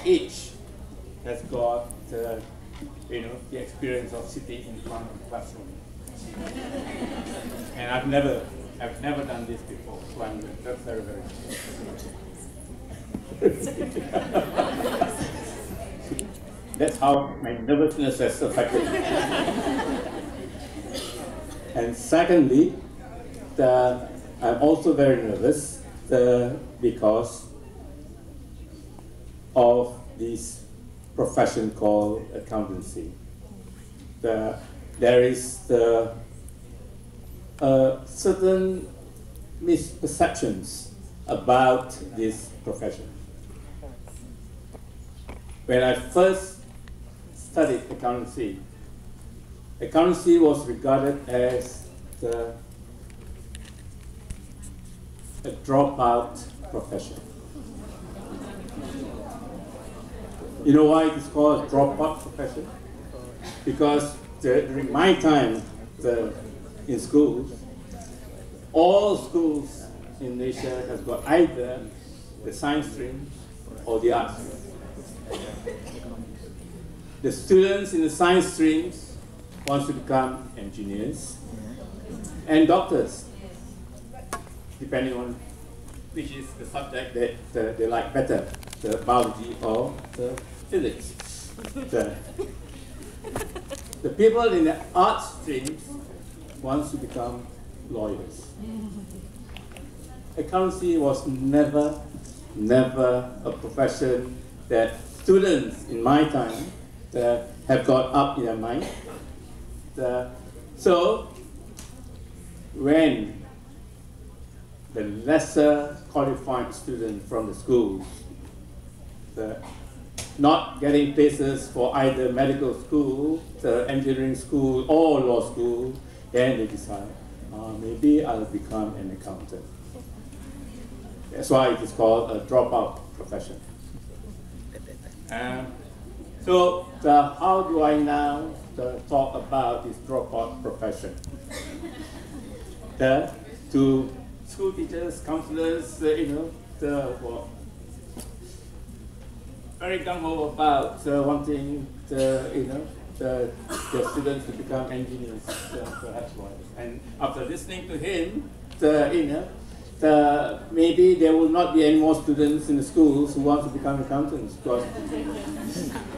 each has got you know, the experience of sitting in front of the classroom. And I've never done this before, so that's very, very That's how my nervousness has affected me. And secondly, I'm also very nervous because of this profession called accountancy. There is certain misperceptions about this profession. When I first studied accountancy, accountancy was regarded as a dropout profession. You know why it is called a dropout profession? Because during my time in schools, all schools in Malaysia has got either the science stream or the arts stream. The students in the science streams want to become engineers and doctors, depending on which is the subject that they like better, the biology or the physics. The people in the art streams want to become lawyers. Accountancy was never a profession that students in my time have got up in their mind. So when the lesser qualified students from the schools not getting places for either medical school, the engineering school, or law school, then they decide, maybe I'll become an accountant. That's why it is called a dropout profession. So how do I now talk about this dropout profession? To school teachers, counselors, you know, very gung-ho about wanting you know, the students to become engineers, perhaps lawyers. And after listening to him, you know, maybe there will not be any more students in the schools who want to become accountants, because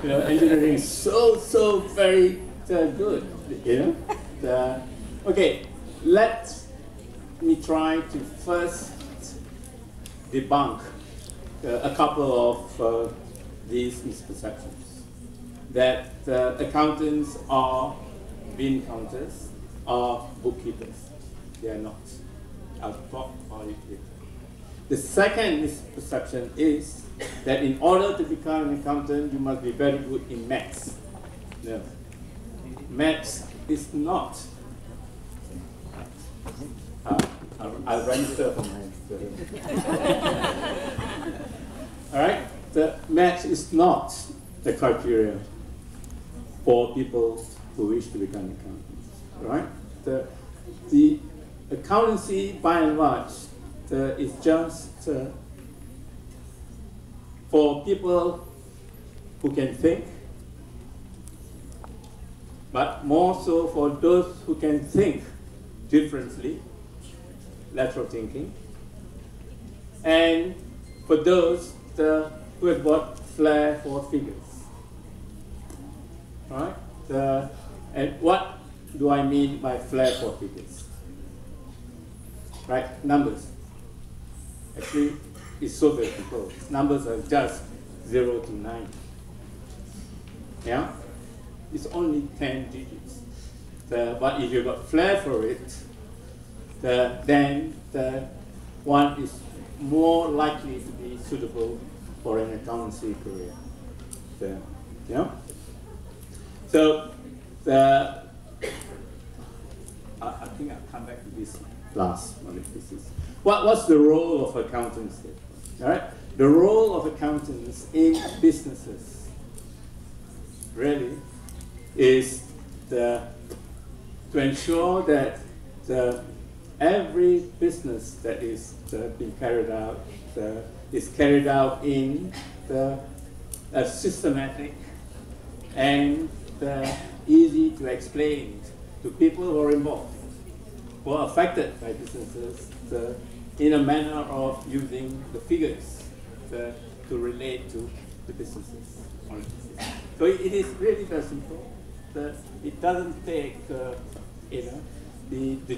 you know, engineering is so very good. You know. Okay, let me try to first debunk a couple of these misperceptions that accountants are bean counters or bookkeepers. They are not. I'll talk about it later. The second misperception is that in order to become an accountant, you must be very good in maths. No. Maths is not. I'll register for my all right? The maths is not the criteria for people who wish to become accountants, right? The accountancy, by and large, is just for people who can think, but more so for those who can think differently, lateral thinking, and for those who have got flair for figures. Right? And what do I mean by flair for figures? Right? Numbers. Actually, it's so very simple. Numbers are just 0 to 9. Yeah? It's only 10 digits. But if you've got flair for it, then one is more likely to be suitable for an accountancy career. Yeah? So, I think I'll come back to this last one. What's the role of accountants? All right? The role of accountants in businesses really is to ensure that every business that is being carried out is carried out in systematic, and easy to explain to people who are involved, who are affected by businesses, in a manner of using the figures to relate to the businesses. So it is really very simple. It doesn't take the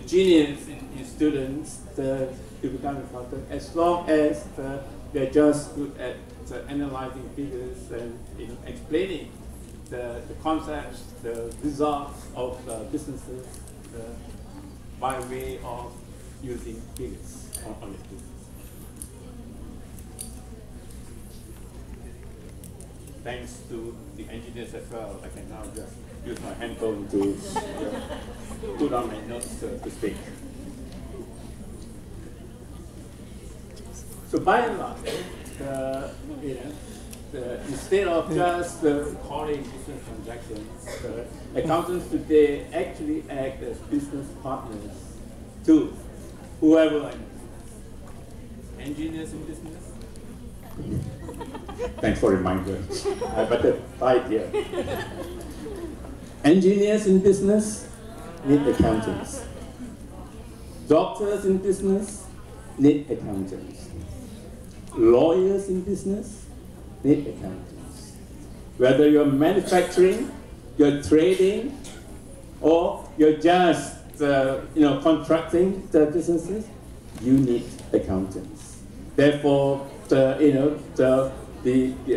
genius in students to become accountant, as long as they're just good at analyzing figures and explaining the concepts, the results of businesses by way of using figures on the business. Thanks to the engineers as well, I can now just use my handphone to put on my notes to speak. So by and large, instead of just recording business transactions, accountants today actually act as business partners to whoever in business. Engineers in business. Thanks for reminder. I better type here. Engineers in business need accountants. Doctors in business need accountants. Lawyers in business need accountants. Whether you're manufacturing, you're trading, or you're just contracting the businesses, you need accountants. Therefore, the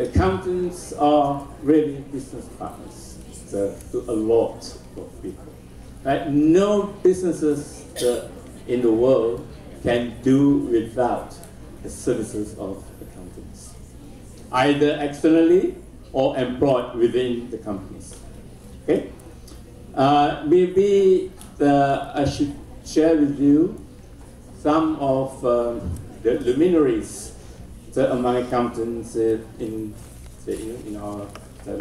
accountants are really business partners to a lot of people. Right? No businesses in the world can do without the services of accountants, either externally or employed within the companies. Okay? Maybe I should share with you some of the luminaries among accountants in our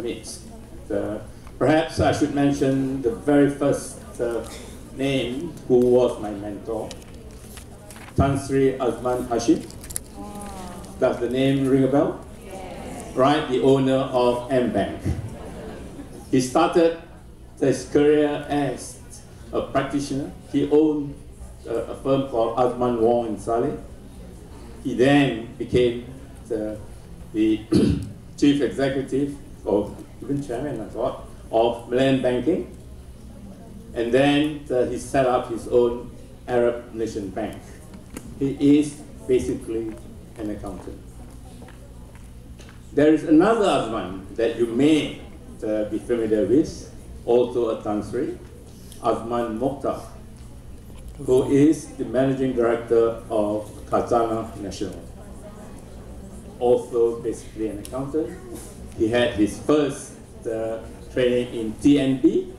midst. Perhaps I should mention the very first name who was my mentor, Tan Sri Azman Hashim. Does the name ring a bell? Yes. Right, the owner of M-Bank. He started his career as a practitioner. He owned a firm called Azman Wong and Saleh. He then became the chief executive, or even chairman, I thought, of Malayan Banking. And then he set up his own Arab Nation Bank. He is basically an accountant. There is another Azman that you may be familiar with, also a Tan Sri, Azman Mokhtar, who is the managing director of Khazanah Nasional. Also basically an accountant. He had his first training in TNB,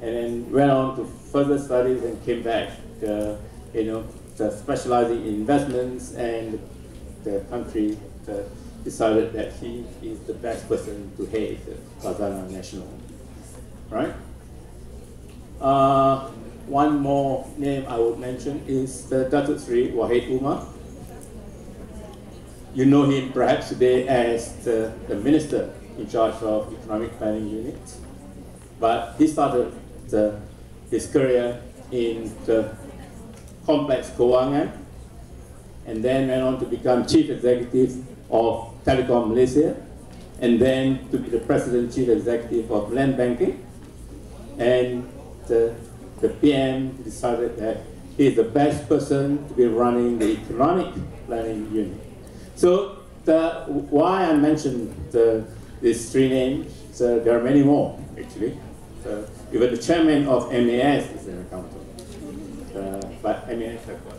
and then went on to further studies and came back, specializing in investments, and the country decided that he is the best person to head Khazanah Nasional. Right? One more name I would mention is Datuk Sri Wahid Umar. You know him perhaps today as the Minister in charge of Economic Planning Unit, but he started his career in the complex Kewangan, and then went on to become Chief Executive of Telecom Malaysia, and then to be the President Chief Executive of Land Banking. And the PM decided that he is the best person to be running the Economic Planning Unit. So why I mentioned these three names, there are many more actually. Even the chairman of MAS is an accountant. But MAS have got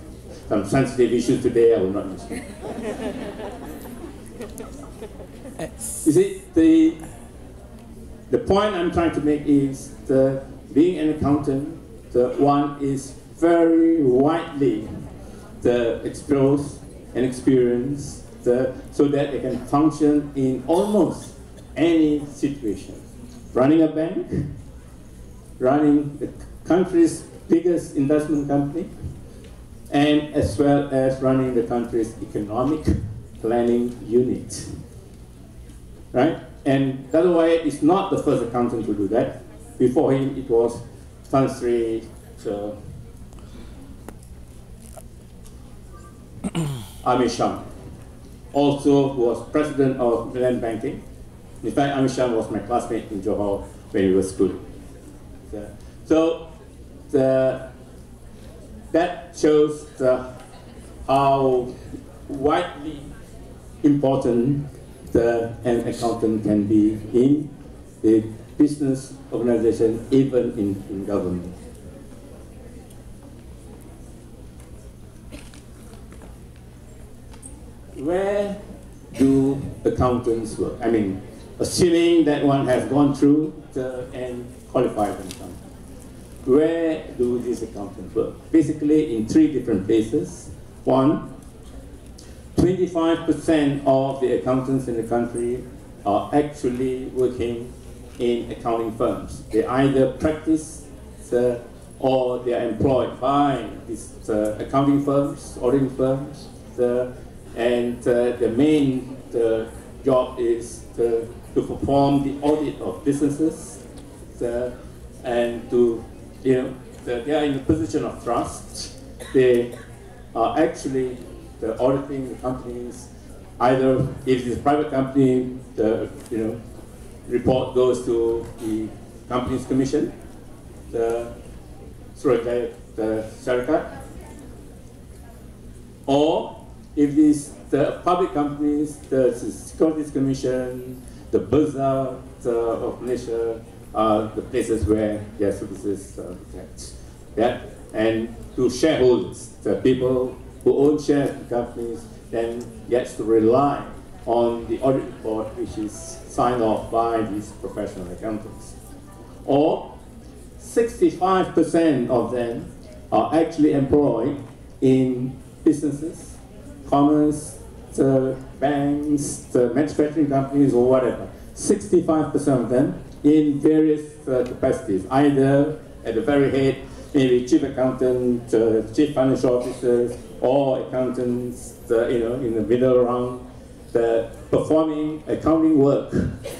some sensitive issues today, I will not mention. You see, the point I'm trying to make is being an accountant, one is very widely exposed and experienced so that they can function in almost any situation. Running a bank, running the country's biggest investment company, and as well as running the country's economic planning unit. right? And by the way, it's not the first accountant to do that. Before him, it was Tan Sri Amir Shah, also who was president of Land Banking. In fact, Amir Shah was my classmate in Johor when we were schooling. So that shows how widely important an accountant can be in the business organization, even in government. Where do accountants work? I mean, assuming that one has gone through and qualified an accountant. Where do these accountants work? Basically in 3 different places. One, 25% of the accountants in the country are actually working in accounting firms. They either practice or they are employed by these accounting firms, auditing firms, and the main job is to perform the audit of businesses and to, they are in a position of trust. They are actually auditing the companies. Either if it's a private company, the report goes to the company's commission, the Syarikat, or if it's the public companies, the Securities Commission, the Bursa of Malaysia are the places where their services are kept. Yeah? And to shareholders, the people who own shares in companies then gets to rely on the audit report which is signed off by these professional accountants. Or 65% of them are actually employed in businesses, commerce, banks, manufacturing companies or whatever. 65% of them in various capacities, either at the very head, maybe chief accountant, chief financial officers, or accountants, in the middle around, performing accounting work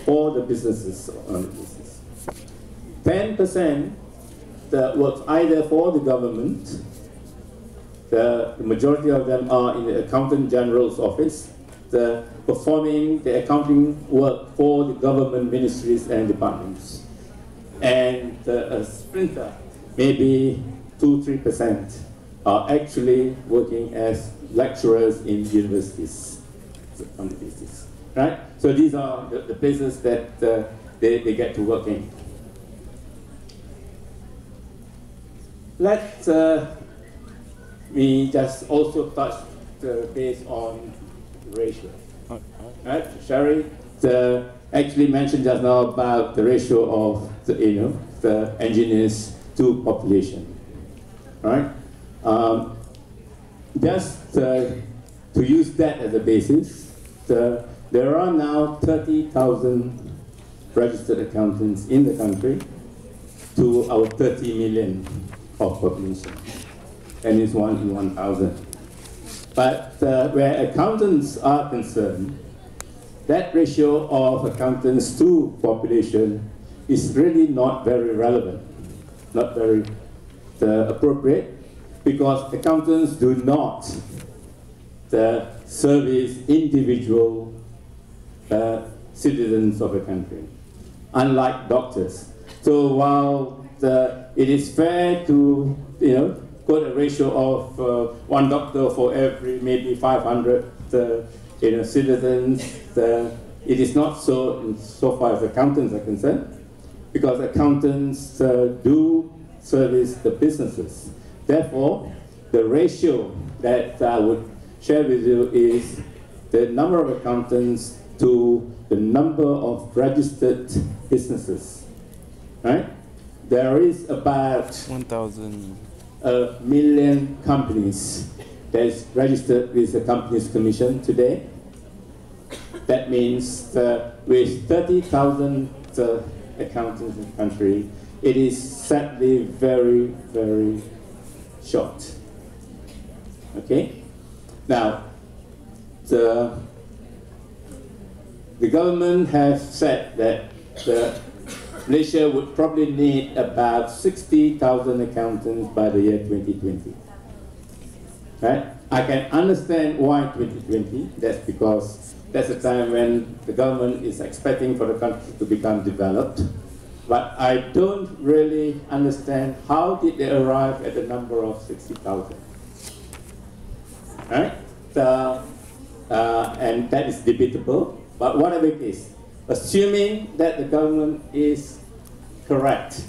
for the businesses on the business. 10% that works either for the government. The majority of them are in the Accountant General's office, performing the accounting work for the government ministries and departments. And a splinter, maybe 2-3%, are actually working as lecturers in universities on the basis, right? So these are the places that they get to work in. Let me just also touch base on ratio. Right? Shari actually mentioned just now about the ratio of the engineers to population, right? Just to use that as a basis, there are now 30,000 registered accountants in the country to our 30 million of population, and it's 1 in 1,000. But where accountants are concerned, that ratio of accountants to population is really not very relevant, not very appropriate, because accountants do not service individual citizens of a country, unlike doctors. So while it is fair to quote a ratio of 1 doctor for every maybe 500 citizens, it is not so far as accountants are concerned, because accountants do service the businesses. Therefore, the ratio that I would share with you is the number of accountants to the number of registered businesses, right? There is about 1,000 million companies that is registered with the Companies Commission today. That means with 30,000 accountants in the country, it is sadly very, very short. Okay? Now, the government has said that Malaysia would probably need about 60,000 accountants by the year 2020. Right? I can understand why 2020. That's because that's the time when the government is expecting for the country to become developed. But I don't really understand how did they arrive at the number of 60,000. Right? And that is debatable. But whatever it is, assuming that the government is correct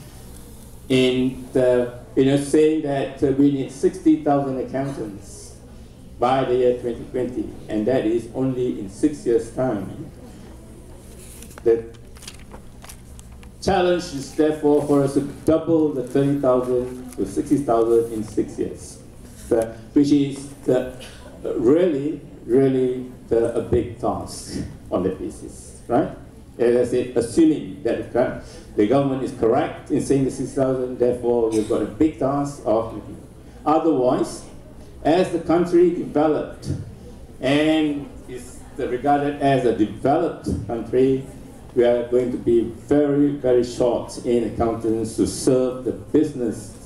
in saying that we need 60,000 accountants by the year 2020, and that is only in 6 years' time. The challenge is therefore for us to double the 30,000 to 60,000 in 6 years, which is really a big task on that basis, right? As I said, assuming that the government is correct in saying the 6,000, therefore we've got a big task of making it. Otherwise, as the country developed and is regarded as a developed country, we are going to be very short in accountants to serve the business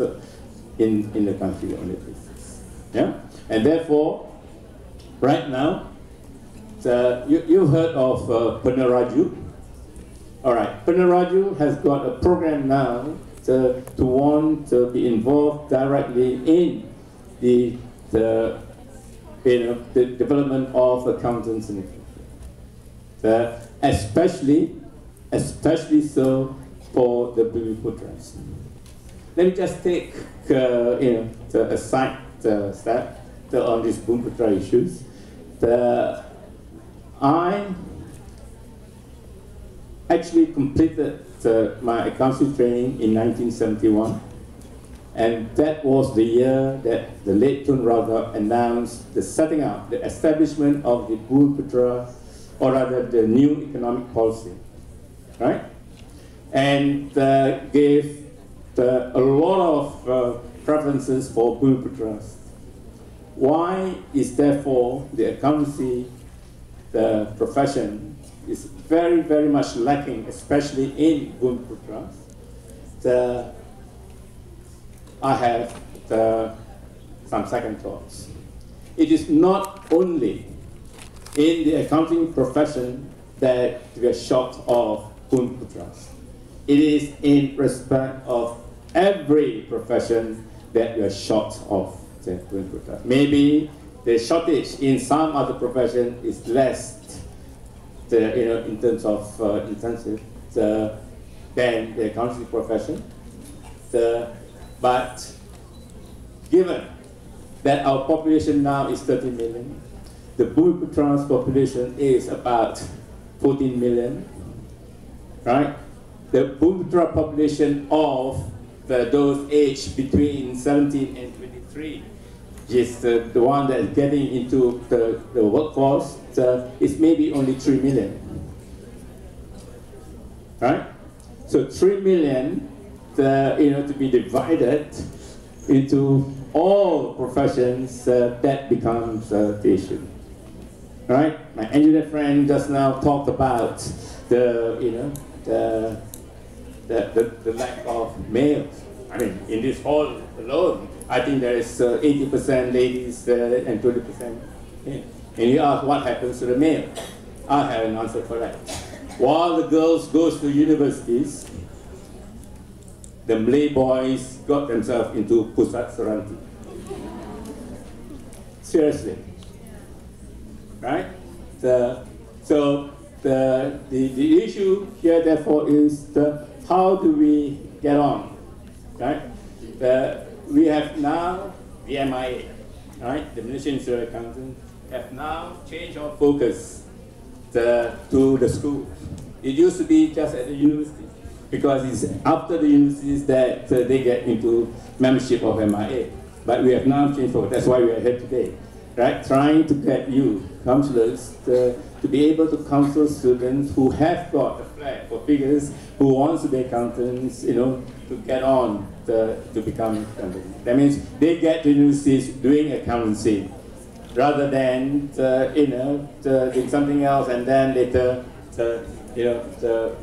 in the country on that basis. Yeah? And therefore, right now, you've heard of Peneraju. All right, Peneraju has got a program now to want to be involved directly in the development of accountants in the country, especially so for the Putras. Let me just take a side step on these Putra issues. I actually completed my accountancy training in 1971, and that was the year that the late Tun Razak announced the setting up, the establishment of the Putra, or rather the new economic policy, right? And gave a lot of preferences for Putras. Why is therefore the accountancy, the profession, is very much lacking, especially in Putras? I have some second thoughts. It is not only in the accounting profession that we are short of Putras. It is in respect of every profession that we are short of Putras. Maybe the shortage in some other profession is less, in terms of intensive than the accounting profession. But given that our population now is 30 million, the Putras population is about 14 million, right? The Putra population of those aged between 17 and 23 is the one that's getting into the workforce, is maybe only 3 million, right? So 3 million, to be divided into all professions, that becomes the issue, right? My engineer friend just now talked about the lack of males. I mean, in this hall alone, I think there is 80% ladies and 20% male. And you ask what happens to the male? I have an answer for that. While the girls goes to universities, the Malay boys got themselves into pusat seranti. Seriously, right? So the issue here, therefore, is how do we get on, right? We have now the MIA, right? The Malaysian Institute of Accountants have now changed our focus to the schools. It used to be just at the university, because it's after the universities that they get into membership of MIA. But we have now changed focus. That's why we are here today, right? Trying to get you, counsellors, to be able to counsel students who have got a flair for figures, who wants to be accountants, to get on to become accountants. That means they get to universities doing accountancy, rather than doing something else and then later you know,